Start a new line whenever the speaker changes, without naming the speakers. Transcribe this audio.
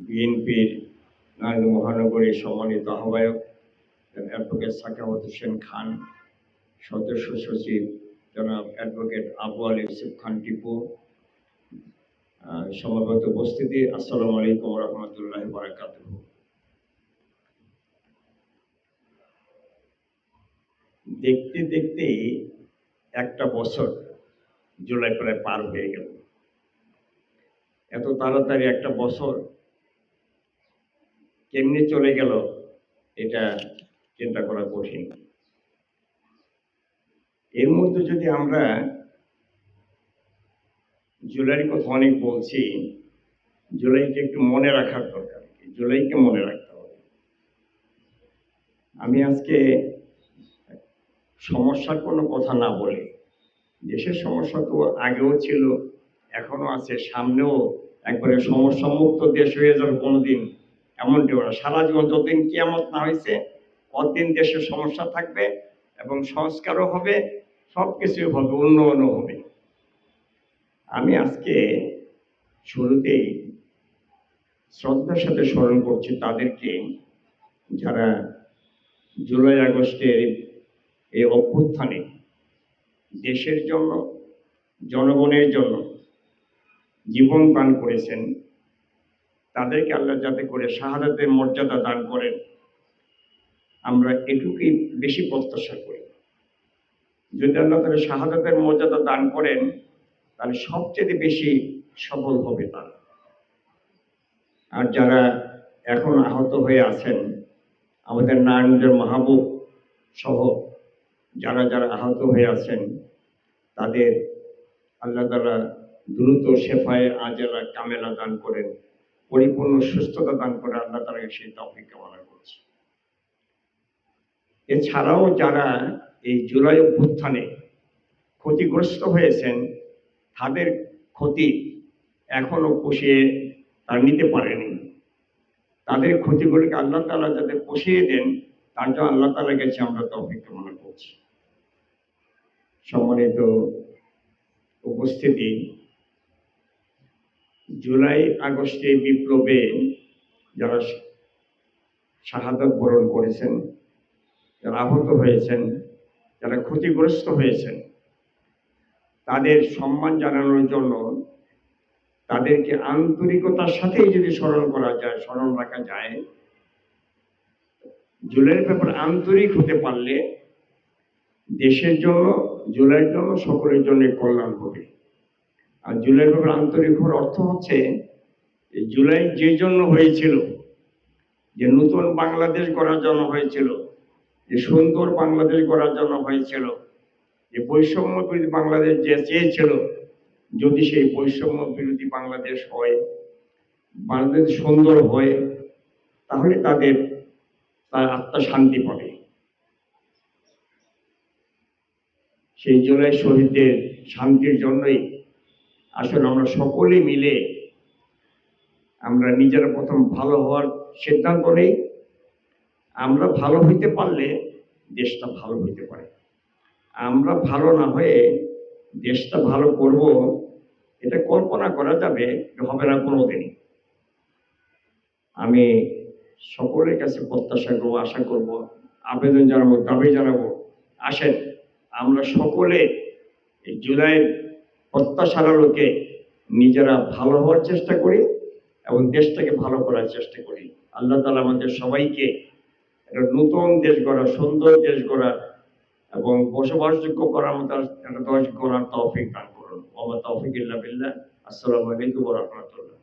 বিএনপির নারায়ণগঞ্জ মহানগরীর সম্মানিত আহ্বায়ক অ্যাডভোকেট সাখাওয়াত হোসেন খান, সদস্য সচিব জনাব অ্যাডভোকেট আবু আলী ইউসুফ খান টিপু, সমবেত উপস্থিতি, আসসালামু আলাইকুম ওয়া রাহমাতুল্লাহি ওয়া বারাকাতুহু। দেখতে দেখতেই একটা বছর জুলাই প্রায় পার হয়ে গেল। এত তাড়াতাড়ি একটা বছর কেমনে চলে গেল এটা চিন্তা করা কঠিন। এর মধ্যে যদি আমরা জুলাইয়ের কথা অনেক বলছি, জুলাইকে একটু মনে রাখার দরকার, জুলাইকে মনে রাখতে হবে। আমি আজকে সমস্যার কোনো কথা না বলে, দেশের সমস্যা তো আগেও ছিল, এখনো আছে, সামনেও একবারে সমস্যা মুক্ত দেশ হয়ে যাবে কোনোদিন এমনটিও না। সারা জীবন যতদিন কিয়ামত না হয়েছে ততদিন দেশের সমস্যা থাকবে এবং সংস্কারও হবে, সব কিছুই হবে, উন্নয়নও হবে। আমি আজকে শুরুতেই শ্রদ্ধার সাথে স্মরণ করছি তাদেরকে যারা জুলাই আগস্টের এই অভ্যুত্থানে দেশের জন্য, জনগণের জন্য জীবন দান করেছেন। তাদেরকে আল্লাহ যাতে করে শাহাদাতের মর্যাদা দান করেন, আমরা এটুকুই বেশি প্রত্যাশা করি। যদি আল্লাহ তাদের শাহাদাতের মর্যাদা দান করেন তাহলে সবচেয়ে বেশি সফল হবে তারা। আর যারা এখন আহত হয়ে আছেন, আমাদের নারায়ণগঞ্জের মাহবুব সহ যারা যারা আহত হয়ে আছেন, তাদের আল্লাহ তাআলা দ্রুত শেফায়ে আজেলা কামেলা দান করেন, পরিপূর্ণ সুস্থতা দান করে আল্লাহ তাআলাকে সেই তৌফিক কামনা করছি। এছাড়াও যারা এই জুলাই অভ্যুত্থানে ক্ষতিগ্রস্ত হয়েছেন, তাদের ক্ষতি এখনো পুষিয়ে তারা নিতে পারেনি, তাদের ক্ষতিগুলিকে আল্লাহ তাআলা যাতে পুষিয়ে দেন তার জন্য আল্লাহ তাআলার কাছে আমরা তৌফিক কামনা করছি। সম্মানিত উপস্থিতি, জুলাই আগস্টে বিপ্লবে যারা শাহাদাত বরণ করেছেন, যারা আহত হয়েছেন, যারা ক্ষতিগ্রস্ত হয়েছেন, তাদের সম্মান জানানোর জন্য তাদেরকে আন্তরিকতার সাথেই যদি স্মরণ করা যায়, স্মরণ রাখা যায়, জুলাইয়ের ব্যাপারে আন্তরিক হতে পারলে দেশের জন্য, জুলাইয়ের জন্য, সকলের জন্য কল্যাণ হবে। আর জুলাইয়ের ব্যাপারে আন্তরিক হওয়ার অর্থ হচ্ছে জুলাই যে জন্য হয়েছিল, যে নতুন বাংলাদেশ গড়ার জন্য হয়েছিল, যে সুন্দর বাংলাদেশ গড়ার জন্য হয়েছিল, যে বৈষম্য বিরোধী বাংলাদেশ যে চেয়েছিল, যদি সেই বৈষম্য বিরোধী বাংলাদেশ হয়, বাংলাদেশ সুন্দর হয়, তাহলে তার আত্মা শান্তি পাবে। সেই জুলাই শহীদদের শান্তির জন্যই আসলে আমরা সকলে মিলে আমরা নিজেরা প্রথম ভালো হওয়ার সিদ্ধান্ত নেই। আমরা ভালো হইতে পারলে দেশটা ভালো হইতে পারে। আমরা ভালো না হয়ে দেশটা ভালো করব, এটা কল্পনা করা যাবে, হবে না কোনোদিনই। আমি সকলের কাছে প্রত্যাশা করবো, আশা করব, আবেদন জানাবো, দাবি জানাবো, আসেন আমরা সকলে এই জুলাইয়ের প্রত্যাশার আলোকে নিজেরা ভালো হওয়ার চেষ্টা করি এবং দেশটাকে ভালো করার চেষ্টা করি। আল্লাহ তাআলা আমাদের সবাইকে একটা নতুন দেশ গড়া, সুন্দর দেশ গড়া এবং বসবাসযোগ্য করার মতো একটা দেশ গড়ার তৌফিক দান করুন। ওয়া মা তাওফীক ইল্লা বিল্লাহ। আসসালামু আলাইকুম ওয়া রাহমাতুল্লাহ।